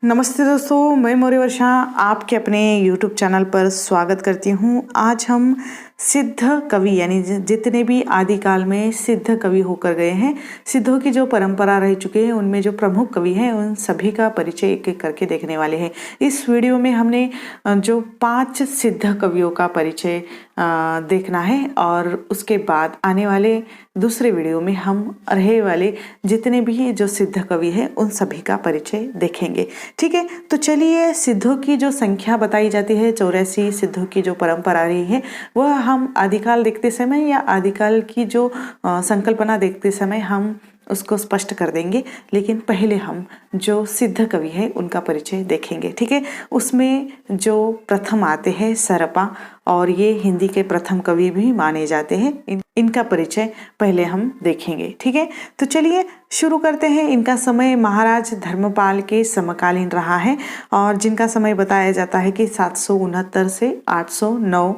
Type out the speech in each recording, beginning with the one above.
नमस्ते दोस्तों, मैं मौर्य वर्षा आपके अपने YouTube चैनल पर स्वागत करती हूँ। आज हम सिद्ध कवि यानी जितने भी आदिकाल में सिद्ध कवि होकर गए हैं, सिद्धों की जो परंपरा रह चुके हैं, उनमें जो प्रमुख कवि हैं उन सभी का परिचय एक एक करके देखने वाले हैं। इस वीडियो में हमने जो 5 सिद्ध कवियों का परिचय देखना है और उसके बाद आने वाले दूसरे वीडियो में हम रहे वाले जितने भी जो सिद्ध कवि हैं उन सभी का परिचय देखेंगे। ठीक है, तो चलिए सिद्धों की जो संख्या बताई जाती है 84 सिद्धों की जो परंपरा रही है वह हम आदिकाल देखते समय या आदिकाल की जो संकल्पना देखते समय हम उसको स्पष्ट कर देंगे। लेकिन पहले हम जो सिद्ध कवि है उनका परिचय देखेंगे। ठीक है, उसमें जो प्रथम आते हैं सरपा, और ये हिंदी के प्रथम कवि भी माने जाते हैं। इनका परिचय पहले हम देखेंगे। ठीक है, तो चलिए शुरू करते हैं। इनका समय महाराज धर्मपाल के समकालीन रहा है और जिनका समय बताया जाता है कि 769 से 809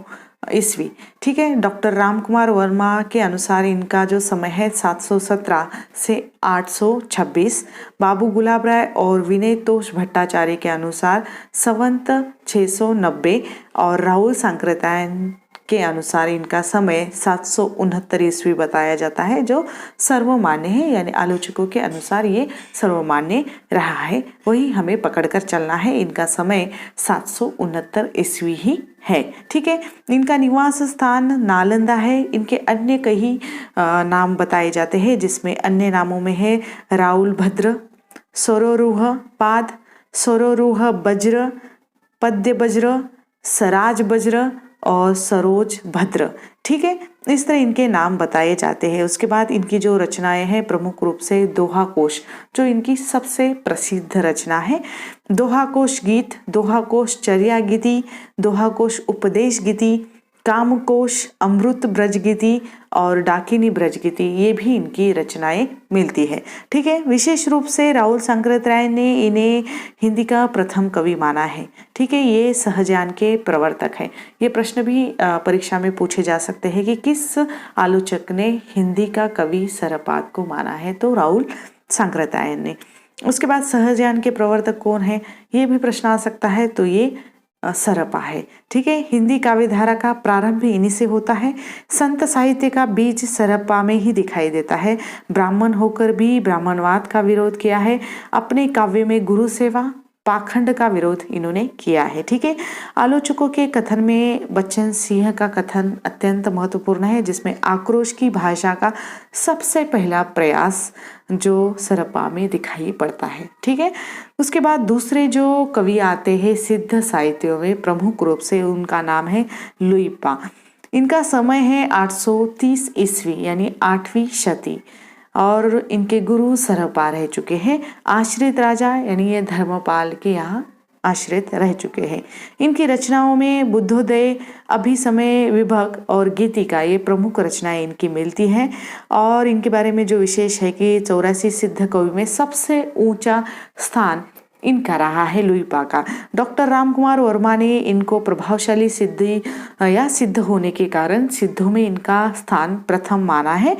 ईस्वी। ठीक है, डॉक्टर रामकुमार वर्मा के अनुसार इनका जो समय है 717 से 826। बाबू गुलाब राय और विनय तोष भट्टाचार्य के अनुसार संवत 690 और राहुल सांकृत्यायन के अनुसार इनका समय 769 ईस्वी बताया जाता है, जो सर्वमान्य है। यानी आलोचकों के अनुसार ये सर्वमान्य रहा है, वही हमें पकड़कर चलना है। इनका समय 769 ईस्वी ही है। ठीक है, इनका निवास स्थान नालंदा है। इनके अन्य कई नाम बताए जाते हैं, जिसमें अन्य नामों में है राहुल भद्र, सरोरुह पाद, सरोरुह वज्र, पद्य वज्र, सराज वज्र और सरोज भद्र। ठीक है, इस तरह इनके नाम बताए जाते हैं। उसके बाद इनकी जो रचनाएं हैं प्रमुख रूप से दोहा कोश, जो इनकी सबसे प्रसिद्ध रचना है। दोहा कोश गीत, दोहा कोश चर्या गीति, दोहा कोश उपदेश गीति, कामकोश अमृत ब्रज गीति और डाकिनी ब्रज गीति, ये भी इनकी रचनाएं मिलती है। ठीक है, विशेष रूप से राहुल सांकृत्यायन ने इन्हें हिंदी का प्रथम कवि माना है। ठीक है, ये सहज्ञान के प्रवर्तक हैं। ये प्रश्न भी परीक्षा में पूछे जा सकते हैं कि किस आलोचक ने हिंदी का कवि सरपाद को माना है, तो राहुल सांकृत्यायन ने। उसके बाद सहज्ञान के प्रवर्तक कौन है, ये भी प्रश्न आ सकता है, तो ये सरपा है। ठीक है, हिंदी काव्य धारा का प्रारंभ भी इन्हीं से होता है। संत साहित्य का बीज सरपा में ही दिखाई देता है। ब्राह्मण होकर भी ब्राह्मणवाद का विरोध किया है। अपने काव्य में गुरु सेवा पाखंड का विरोध इन्होंने किया है। ठीक है, आलोचकों के कथन में बच्चन सिंह का कथन अत्यंत महत्वपूर्ण है, जिसमें आक्रोश की भाषा का सबसे पहला प्रयास जो सरपा में दिखाई पड़ता है। ठीक है, उसके बाद दूसरे जो कवि आते हैं सिद्ध साहित्यों में प्रमुख रूप से, उनका नाम है लुइपा। इनका समय है 830 ईस्वी यानी 8वीं शती और इनके गुरु सरपा रह चुके हैं। आश्रित राजा यानी ये धर्मपाल के यहाँ आश्रित रह चुके हैं। इनकी रचनाओं में बुद्धोदय, अभिसमय, विभग और गीतिका, ये प्रमुख रचनाएं इनकी मिलती हैं। और इनके बारे में जो विशेष है कि 84 सिद्ध कवि में सबसे ऊंचा स्थान इनका रहा है लुइपा का। डॉक्टर रामकुमार वर्मा ने इनको प्रभावशाली सिद्धि या सिद्ध होने के कारण सिद्धों में इनका स्थान प्रथम माना है।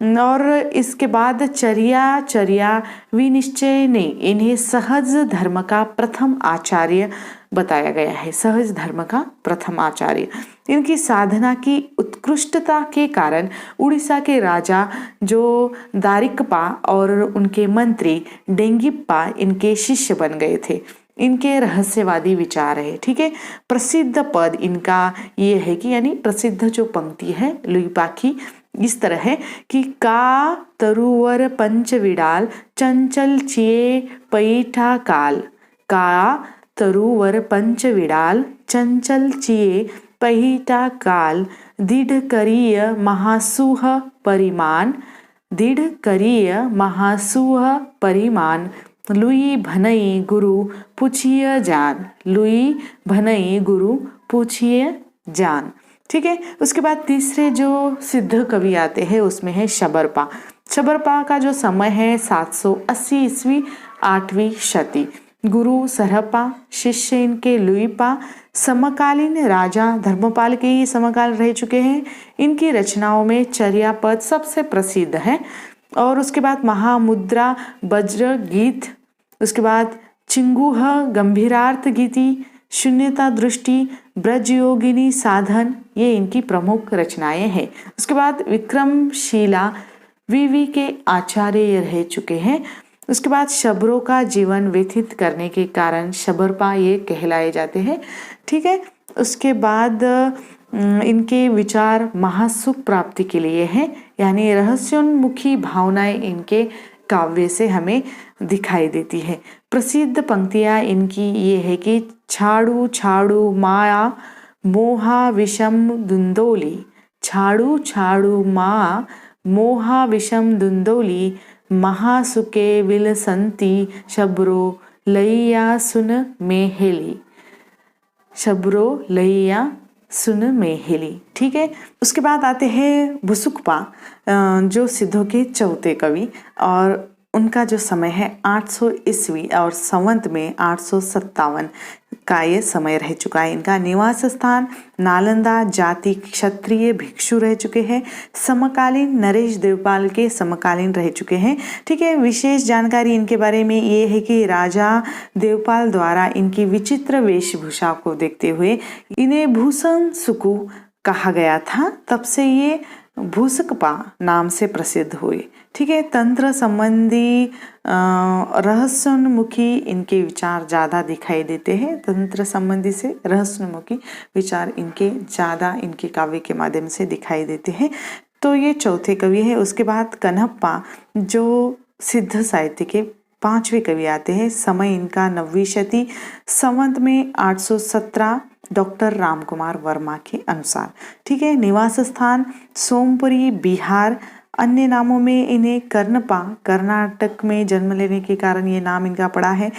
और इसके बाद चर्या विनिश्चय ने इन्हें सहज धर्म का प्रथम आचार्य बताया गया है। सहज धर्म का प्रथम आचार्य। इनकी साधना की उत्कृष्टता के कारण उड़ीसा के राजा जो दारिकपा और उनके मंत्री डेंगिप्पा इनके शिष्य बन गए थे। इनके रहस्यवादी विचार है। ठीक है, प्रसिद्ध पद इनका ये है कि यानी प्रसिद्ध जो पंक्ति है लुइपा की इस तरह है कि का तरुवर पंच विडाल चंचल चिये पैठा काल, का तरुवर पंच विडाल चंचल चिये पैठा काल, दृढ़ करिय महासुह परिमाण, दृढ़ करिय महासुह परिमाण, लुई भनई गुरु पूछिए जान, लुई भनई गुरु पूछिए जान। ठीक है, उसके बाद तीसरे जो सिद्ध कवि आते हैं उसमें है शबरपा। शबरपा का जो समय है 780 ईस्वी 8वीं शती। गुरु सरपा, शिष्य इनके लुइपा, समकालीन राजा धर्मपाल के ही समकाल रह चुके हैं। इनकी रचनाओं में चर्या पद सबसे प्रसिद्ध है। और उसके बाद महामुद्रा, वज्र गीत, उसके बाद चिंगूह गंभीरार्थ गीति, शून्यता दृष्टि, ब्रजयोगिनी साधन, ये इनकी प्रमुख रचनाएं हैं। उसके बाद विक्रमशिला वीवी के आचार्य रह चुके हैं। उसके बाद शबरों का जीवन व्यतीत करने के कारण शबरपा ये कहलाए जाते हैं। ठीक है। उसके बाद इनके विचार महासुख प्राप्ति के लिए हैं, यानी रहस्योन्मुखी भावनाएं इनके काव्य से हमें दिखाई देती है। प्रसिद्ध पंक्तियां इनकी ये है कि छाड़ू छाड़ू माया मोहा विषम दुंदोली, छाड़ू छाड़ू माँ मोहा विषम दुंदोली, महासुके विलसंती शबरो लैया सुन मेहेली, शबरो लैया सुन मेहेली। ठीक है। उसके बाद आते हैं भुसुकपा, जो सिद्धों के चौथे कवि, और उनका जो समय है 800 ईस्वी और संवत में 857 का ये समय रह चुका है। इनका निवास स्थान नालंदा, जाति क्षत्रिय भिक्षु रह चुके हैं, समकालीन नरेश देवपाल के समकालीन रह चुके हैं। ठीक है। विशेष जानकारी इनके बारे में ये है कि राजा देवपाल द्वारा इनकी विचित्र वेशभूषा को देखते हुए इन्हें भूषण सुकु कहा गया था, तब से ये भूसकपा नाम से प्रसिद्ध हुए। ठीक है। तंत्र संबंधी रहस्योन्मुखी इनके विचार ज़्यादा दिखाई देते हैं। तंत्र संबंधी से रहस्योन्मुखी विचार इनके ज़्यादा इनके काव्य के माध्यम से दिखाई देते हैं। तो ये चौथे कवि है। उसके बाद कन्हप्पा, जो सिद्ध साहित्य के 5वें कवि आते हैं। समय इनका 9वीं शती, संवत में 817 डॉक्टर रामकुमार वर्मा के अनुसार। ठीक है। निवास स्थान सोमपुरी बिहार, अन्य नामों में इन्हें कर्णपा, कर्नाटक में जन्म लेने के कारण ये नाम इनका पड़ा है।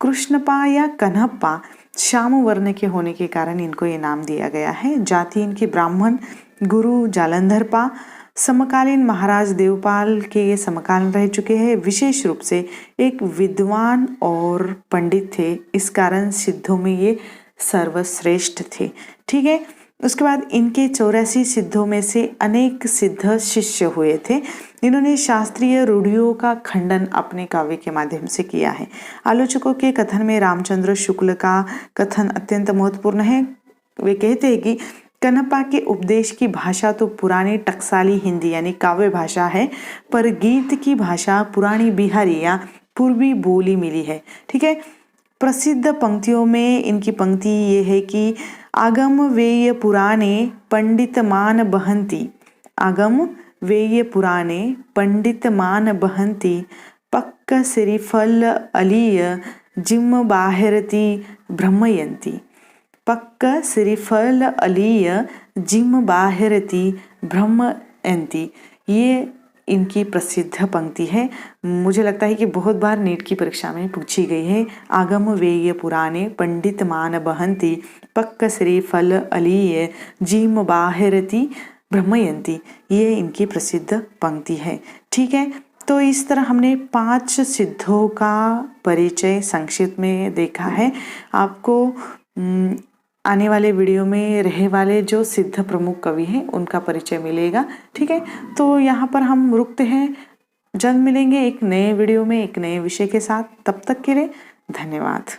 कृष्णपा या कन्हप्पा श्याम वर्ण के होने के कारण इनको ये नाम दिया गया है। जाति इनकी ब्राह्मण, गुरु जालंधरपा, समकालीन महाराज देवपाल के ये समकालीन रह चुके हैं। विशेष रूप से एक विद्वान और पंडित थे, इस कारण सिद्धों में ये सर्वश्रेष्ठ थे। ठीक है। उसके बाद इनके 84 सिद्धों में से अनेक सिद्ध शिष्य हुए थे। इन्होंने शास्त्रीय रूढ़ियों का खंडन अपने काव्य के माध्यम से किया है। आलोचकों के कथन में रामचंद्र शुक्ल का कथन अत्यंत महत्वपूर्ण है। वे कहते हैं कि कन्हप्पा के उपदेश की भाषा तो पुरानी टकसाली हिंदी यानी काव्य भाषा है, पर गीत की भाषा पुरानी बिहारी या पूर्वी बोली मिली है। ठीक है। प्रसिद्ध पंक्तियों में इनकी पंक्ति ये है कि आगम वेय पुराणे पंडित मान बहंती, आगम वेय पुराणे पंडित मान बहंती, पक्क सिरिफल अलीय जिम बाहिरती भ्रमयंती, पक्क सिरिफल अलीय जिम बाहिरती भ्रमयंती। ये इनकी प्रसिद्ध पंक्ति है। मुझे लगता है कि बहुत बार नीट की परीक्षा में पूछी गई है। आगम वेय पुराणे पंडित मान बहंती, पक्क श्री फल अलीय जीम बाहिरती भ्रमयंती, ये इनकी प्रसिद्ध पंक्ति है। ठीक है। तो इस तरह हमने 5 सिद्धों का परिचय संक्षिप्त में देखा है। आपको आने वाले वीडियो में रहे वाले जो सिद्ध प्रमुख कवि हैं उनका परिचय मिलेगा। ठीक है। तो यहाँ पर हम रुकते हैं, जल्द मिलेंगे एक नए वीडियो में एक नए विषय के साथ। तब तक के लिए धन्यवाद।